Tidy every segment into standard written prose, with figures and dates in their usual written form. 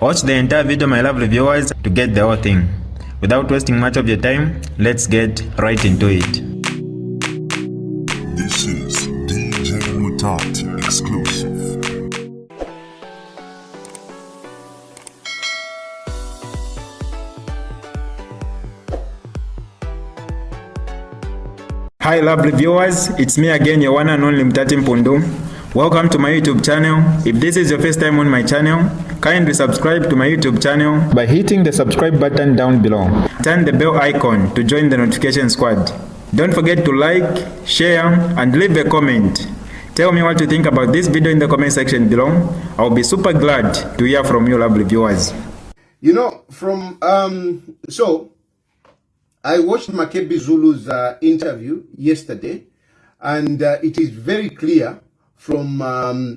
Watch the entire video, my lovely viewers, to get the whole thing. Without wasting much of your time, let's get right into it. This is DJ Mutati exclusive. Hi lovely viewers, it's me again, your one and only Mutati Mpundu. Welcome to my YouTube channel. If this is your first time on my channel, kindly subscribe to my YouTube channel by hitting the subscribe button down below. Turn the bell icon to join the notification squad. Don't forget to like, share, and leave a comment. Tell me what you think about this video in the comment section below. I'll be super glad to hear from you lovely viewers. You know, I watched Makebi Zulu's interview yesterday, and it is very clear from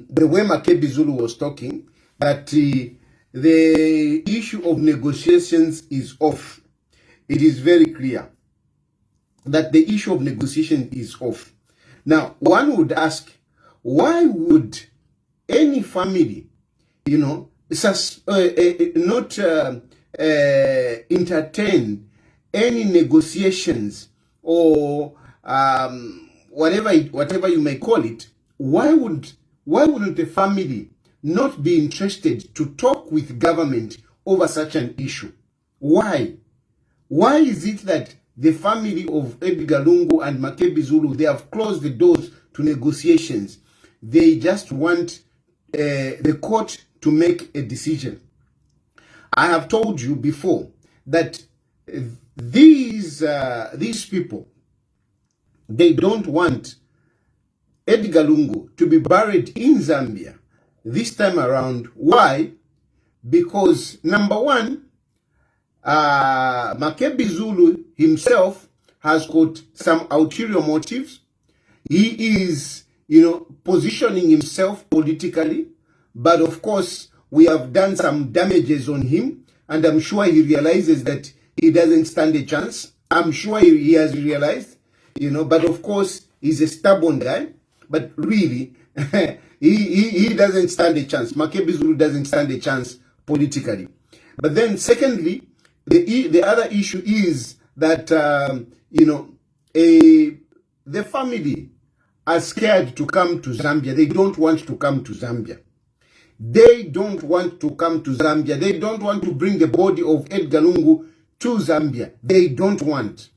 the way Makebi Zulu was talking that the issue of negotiations is off. It is very clear that the issue of negotiation is off. Now, one would ask, why would any family, you know, not entertain any negotiations or whatever you may call it? Why wouldn't the family not be interested to talk with government over such an issue? Why is it that the family of Edgar Lungu and Makebi Zulu, they have closed the doors to negotiations? They just want the court to make a decision. I have told you before that these people, they don't want Edgar Lungu to be buried in Zambia this time around. Why? Because number one, Makebi Zulu himself has got some ulterior motives. He is, you know, positioning himself politically, but of course we have done some damages on him, and I'm sure he realizes that he doesn't stand a chance. I'm sure he has realized, you know, but of course he's a stubborn guy. But really, he doesn't stand a chance. Makebi Zulu doesn't stand a chance politically. But then secondly, the other issue is that, you know, the family are scared to come to Zambia. They don't want to come to Zambia. They don't want to come to Zambia. They don't want to bring the body of Edgar Lungu to Zambia. They don't want.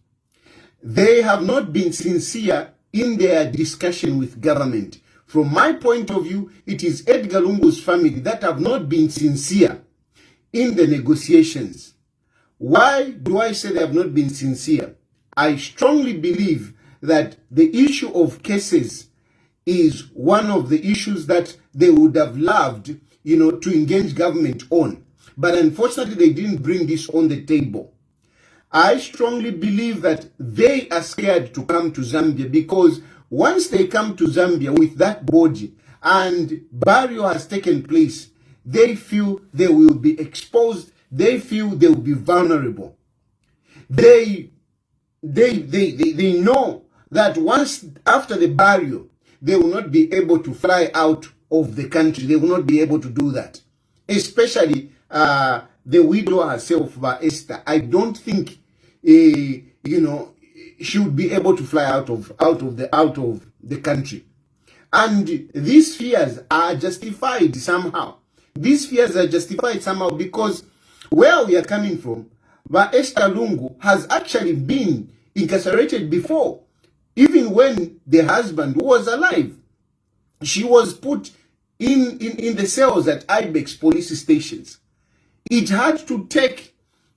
They have not been sincere in their discussion with government. From my point of view, it is Edgar Lungu's family that have not been sincere in the negotiations. Why do I say they have not been sincere? I strongly believe that the issue of cases is one of the issues that they would have loved, you know, to engage government on. But unfortunately, they didn't bring this on the table. I strongly believe that they are scared to come to Zambia, because once they come to Zambia with that body and burial has taken place, they feel they will be exposed. They feel they will be vulnerable. They know that once after the burial, they will not be able to fly out of the country. They will not be able to do that. Especially the widow herself, Esther. I don't think, you know, she would be able to fly out of the country. And these fears are justified somehow. These fears are justified somehow because where we are coming from, Esther Lungu has actually been incarcerated before. Even when the husband was alive, she was put in the cells at Ibex police stations. It had to take,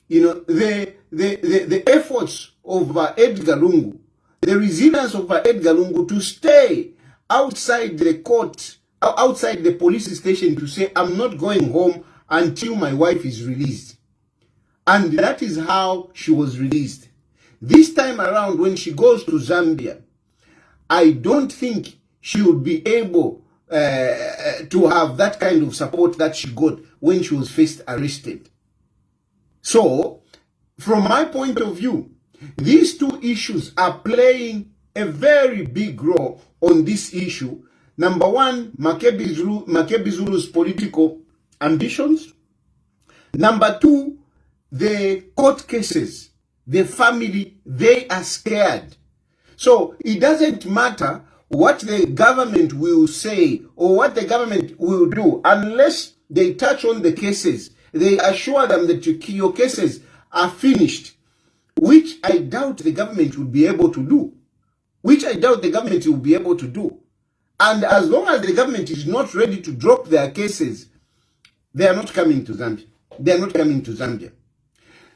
you know, the efforts of Edgar Lungu, the resilience of Edgar Lungu to stay outside the court, outside the police station, to say, I'm not going home until my wife is released. And that is how she was released. This time around, when she goes to Zambia, I don't think she would be able to have that kind of support that she got when she was first arrested. So, from my point of view, these two issues are playing a very big role on this issue. Number one, Makebi Zulu's political ambitions. Number two, the court cases, the family, they are scared. So it doesn't matter what the government will say or what the government will do unless they touch on the cases. They assure them that your cases are finished, which I doubt the government will be able to do. And as long as the government is not ready to drop their cases, they are not coming to Zambia.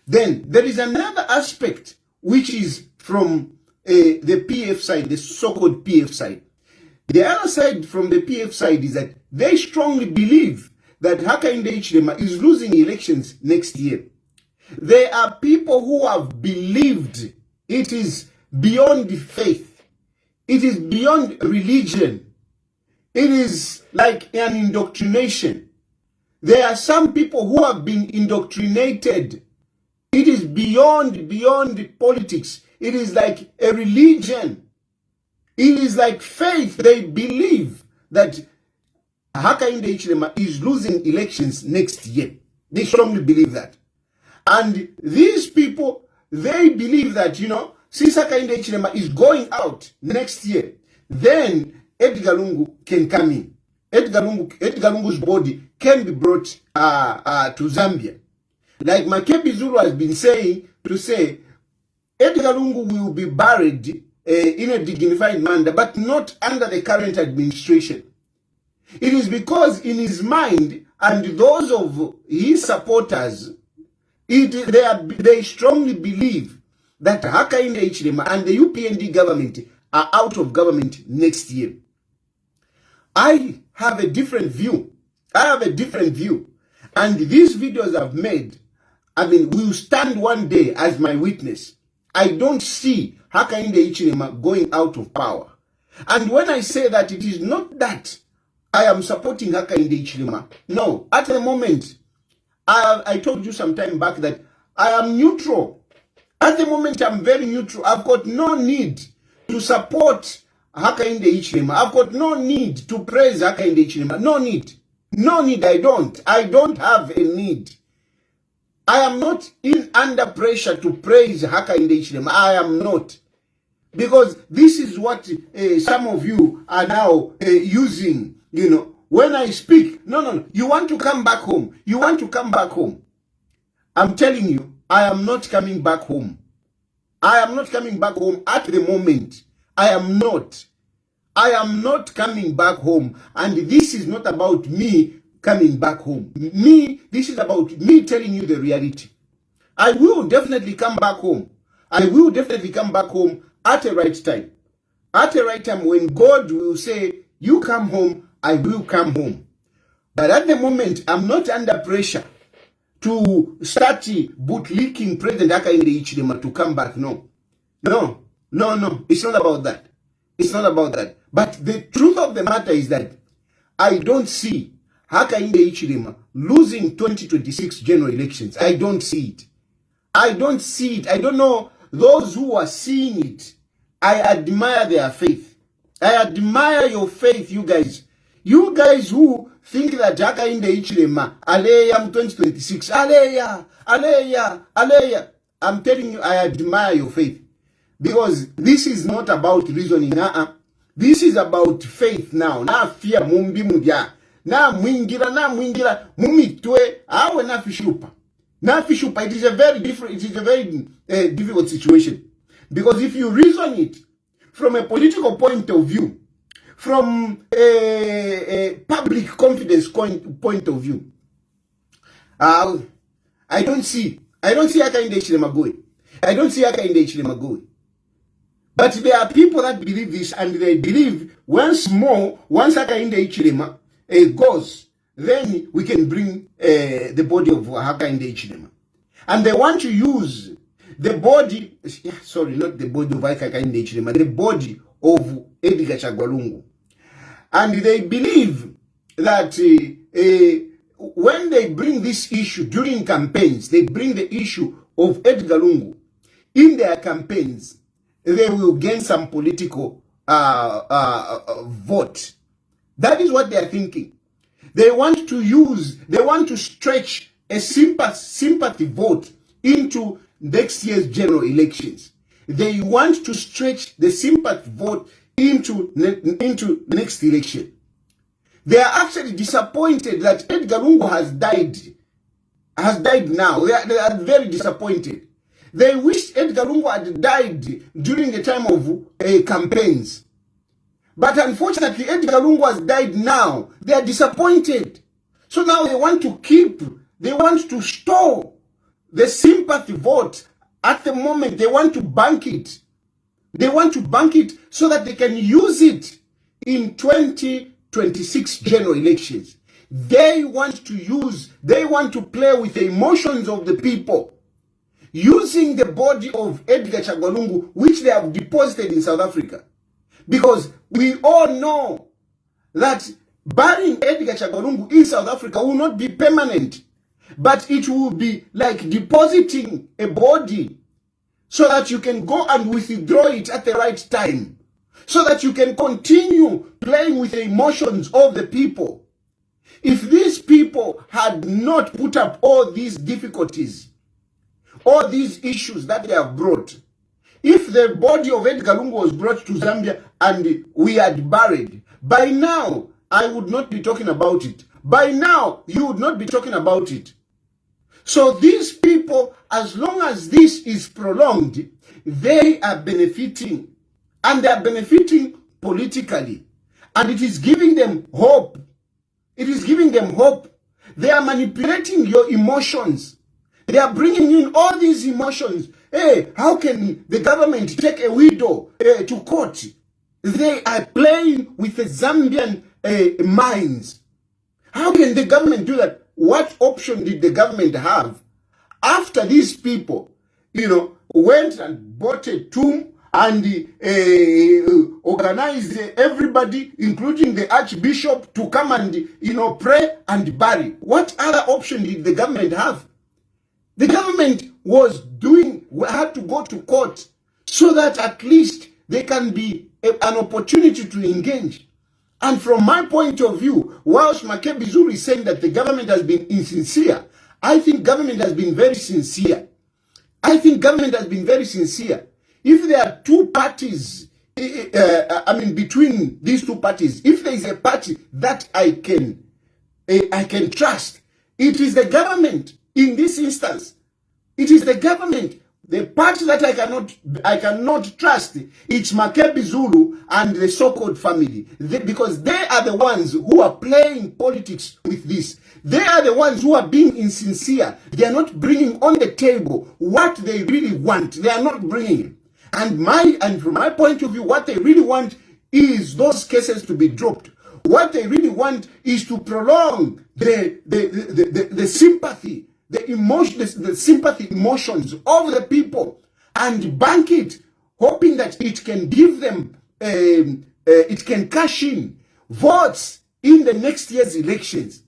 Then there is another aspect which is from the PF side, the so-called PF side. The other side from the PF side is that they strongly believe that Hakainde Hichilema is losing elections next year. There are people who have believed it is beyond faith. It is beyond religion. It is like an indoctrination. There are some people who have been indoctrinated. It is beyond politics. It is like a religion. It is like faith. They believe that Hakainde Hichilema is losing elections next year. They strongly believe that. And these people, they believe that, since Hakainde Hichilema is going out next year, then Edgar Lungu can come in. Edgar Lungu's body can be brought to Zambia. Like Makebi Zulu has been saying, Edgar Lungu will be buried in a dignified manner, but not under the current administration. It is because in his mind and those of his supporters, they strongly believe that Hakainde Hichilema and the UPND government are out of government next year. I have a different view. And these videos I've made, will stand one day as my witness. I don't see Hakainde Hichilema going out of power. And when I say that, it is not that I am supporting Hakainde Hichilema. No, at the moment, I told you some time back that I am neutral. At the moment, I'm very neutral. I've got no need to support Hakainde Hichilema. I've got no need to praise Hakainde Hichilema. No need. I don't have a need. I am not under pressure to praise Hakainde Hichilema. I am not. Because this is what some of you are now using, when I speak. No. You want to come back home. I'm telling you, I am not coming back home. At the moment. I am not coming back home. And this is not about me coming back home. This is about me telling you the reality. I will definitely come back home. At a right time. When God will say, you come home, I will come home. But at the moment, I'm not under pressure to start bootlicking President Hakainde Hichilema to come back. No. It's not about that. But the truth of the matter is that I don't see Hakainde Hichilema losing 2026 general elections. I don't see it. I don't know those who are seeing it. I admire their faith. I admire your faith, you guys. You guys who think that Hakainde Hichilema, Aleya 2026, Aleya. I'm telling you, I admire your faith. Because this is not about reasoning. This is about faith now. Na fear mumbi mudia. Na mwingira mumitwe awe na fishupa. It is a very difficult situation. Because if you reason it from a political point of view, from a public confidence point of view, I don't see Hakainde Hichilema going. But there are people that believe this, and they believe once Hakainde Hichilema goes, then we can bring the body of Hakainde Hichilema. And they want to use the body, not the body of Hakainde Hichilema, the body of Edgar Chagwalungu. And they believe that when they bring this issue during campaigns, they bring the issue of Edgar Lungu in their campaigns, they will gain some political vote. That is what they are thinking. They want to stretch a sympathy vote into next year's general elections. They want to stretch the sympathy vote into next election. They are actually disappointed that Edgar Lungu has died now. They are very disappointed. They wish Edgar Lungu had died during the time of campaigns. But unfortunately, Edgar Lungu has died now. They are disappointed. So now they want to store the sympathy vote. At the moment, they want to bank it. They want to bank it so that they can use it in 2026 general elections. They want to play with the emotions of the people, using the body of Edgar Chagwa, which they have deposited in South Africa. Because we all know that burying Edgar Chagwa in South Africa will not be permanent, but it will be like depositing a body so that you can go and withdraw it at the right time, so that you can continue playing with the emotions of the people. If these people had not put up all these difficulties, all these issues that they have brought, if the body of Edgar Lungu was brought to Zambia and we had buried, by now I would not be talking about it. By now you would not be talking about it. So these people, as long as this is prolonged, they are benefiting, and they are benefiting politically, and it is giving them hope. It is giving them hope. They are manipulating your emotions. They are bringing in all these emotions. Hey, how can the government take a widow to court? They are playing with the Zambian minds. How can the government do that? What option did the government have after these people, went and bought a tomb and organized everybody, including the archbishop, to come and, pray and bury? What other option did the government have? The government had to go to court so that at least there can be an opportunity to engage. And from my point of view, whilst Makebi Zulu is saying that the government has been insincere, I think government has been very sincere. If there are two parties, between these two parties, if there is a party that I can trust, it is the government. In this instance, it is the government. The party that I cannot trust, it's Makebi Zulu and the so-called family. Because they are the ones who are playing politics with this. They are the ones who are being insincere. They are not bringing on the table what they really want. They are not bringing. And from my point of view, what they really want is those cases to be dropped. What they really want is to prolong the sympathy, the sympathy emotions of the people, and bank it, hoping that it can give them, it can cash in votes in the next year's elections.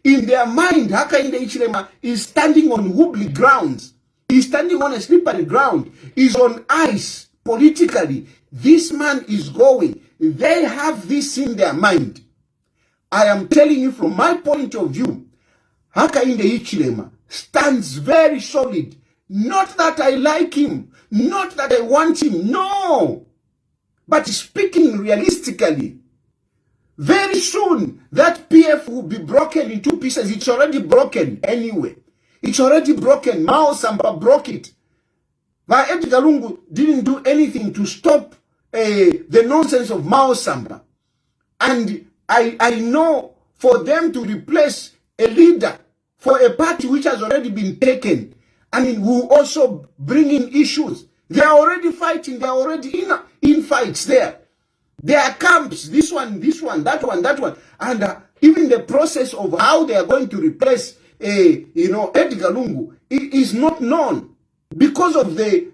In their mind, Hakainde Hichilema is standing on wobbly grounds. He's standing on a slippery ground. He's on ice politically. This man is going. They have this in their mind. I am telling you from my point of view, Hakainde Hichilema stands very solid. Not that I like him, not that I want him, no. But speaking realistically, very soon that PF will be broken in two pieces. It's already broken anyway. It's already broken. Mao Samba broke it. But Edgar Lungu didn't do anything to stop the nonsense of Mao Samba. And I know for them to replace a leader for a party which has already been taken, will also bring in issues. They are already fighting. They are already in fights there. There are camps, this one, that one. And even the process of how they are going to replace, Edgar Lungu is not known because of the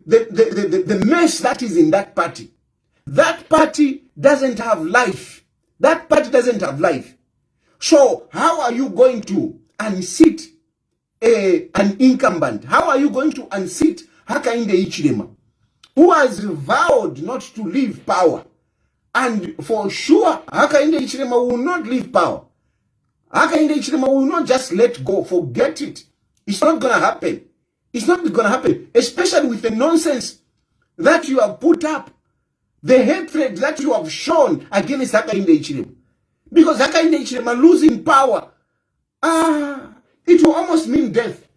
mess that is in that party. That party doesn't have life. That party doesn't have life. So how are you going to unseat an incumbent? How are you going to unseat Hakainde Hichilema, who has vowed not to leave power? And for sure, Hakainde Hichilema will not leave power. Hakainde Hichilema will not just let go. Forget it. It's not going to happen. It's not going to happen, especially with the nonsense that you have put up, the hatred that you have shown against Hakainde Hichilema. Because Hakainde Hichilema losing power, it will almost mean death.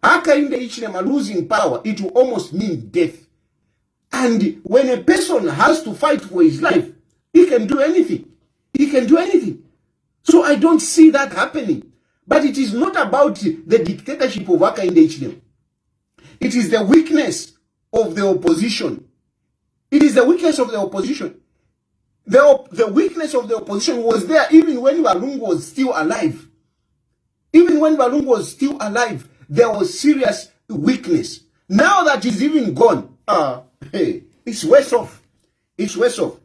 Hakainde Hichilema losing power, it will almost mean death. And when a person has to fight for his life, he can do anything. He can do anything. So I don't see that happening. But it is not about the dictatorship of Hakainde Hichilema. It is the weakness of the opposition. It is the weakness of the opposition. The weakness of the opposition was there even when Walungu was still alive. Even when Walungu was still alive, there was serious weakness. Now that he's even gone, hey, it's worse off. It's worse off.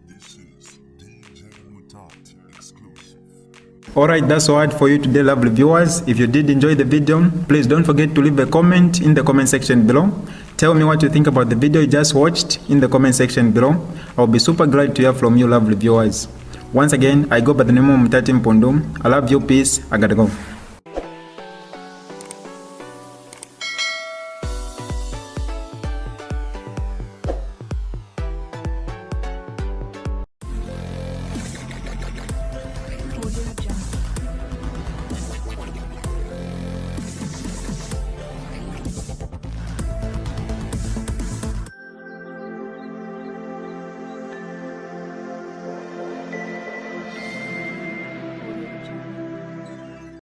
This is DJ Mutati exclusive. Alright, that's all for you today, lovely viewers. If you did enjoy the video, please don't forget to leave a comment in the comment section below. Tell me what you think about the video you just watched in the comment section below. I'll be super glad to hear from you, lovely viewers. Once again, I go by the name of Mutati Mpundu. I love you, peace, I gotta go.